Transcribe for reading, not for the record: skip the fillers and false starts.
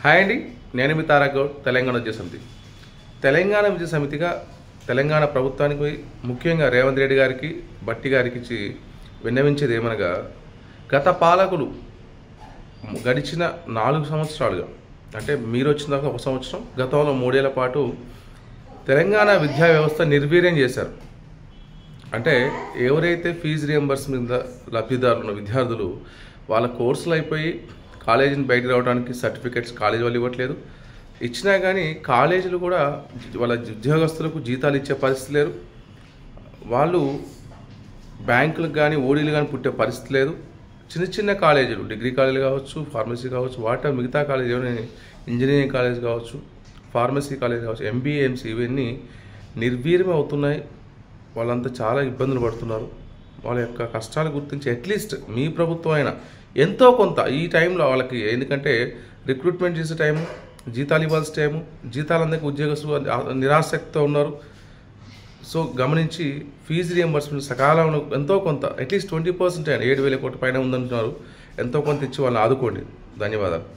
Hi అండి, నేను మీ తారక్ గౌడ్. తెలంగాణ విద్యా సమితి. తెలంగాణ విద్యా సమితిగా తెలంగాణ ప్రభుత్వానికి, ముఖ్యంగా రేవంత్ రెడ్డి గారికి, బట్టి గారికి విన్నవించేది ఏమనగా, గత పాలకులు గడిచిన 4 సంవత్సరాలుగా, అంటే మీరు వచ్చిన దాకా 1 సంవత్సరం, గతంలో 3 ఏళ్ల పాటు తెలంగాణ విద్యా వ్యవస్థ నిర్వీర్యం చేశారు. అంటే ఎవరైతే ఫీజు రియంబర్స్మెంట్ లబ్ధిదారులు ఉన్న విద్యార్థులు, వాళ్ళ కోర్సులు అయిపోయి కాలేజీని బయటకు రావడానికి సర్టిఫికెట్స్ కాలేజీ వాళ్ళు ఇవ్వట్లేదు. ఇచ్చినా కానీ కాలేజీలు కూడా వాళ్ళ ఉద్యోగస్తులకు జీతాలు ఇచ్చే పరిస్థితి లేదు. వాళ్ళు బ్యాంకులకు కానీ ఓడీలు కానీ పుట్టే పరిస్థితి లేదు. చిన్న చిన్న కాలేజీలు, డిగ్రీ కాలేజీలు కావచ్చు, ఫార్మసీ కావచ్చు, మిగతా కాలేజీ ఏమైనా ఇంజనీరింగ్ కాలేజ్ కావచ్చు, ఫార్మసీ కాలేజ్ కావచ్చు, ఎంబీఏ, ఎంసీ, ఇవన్నీ నిర్వీర్యం అవుతున్నాయి. వాళ్ళంతా చాలా ఇబ్బందులు పడుతున్నారు. వాళ్ళ యొక్క కష్టాలు గుర్తించి అట్లీస్ట్ మీ ప్రభుత్వం అయినా ఎంతో కొంత ఈ టైంలో వాళ్ళకి, ఎందుకంటే రిక్రూట్మెంట్ చేసే టైము, జీతాలు ఇవ్వాల్సిన టైము, జీతాలు అందరికీ ఉద్యోగస్తులు నిరాసక్తితో ఉన్నారు. సో గమనించి ఫీజు రియంబర్స్మెంట్ సకాలంలో ఎంతో కొంత, అట్లీస్ట్ 20% అయినా, 7,000 కోట్ల పైన ఉందంటున్నారు, ఎంతో కొంత ఇచ్చి వాళ్ళని ఆదుకోండి. ధన్యవాదాలు.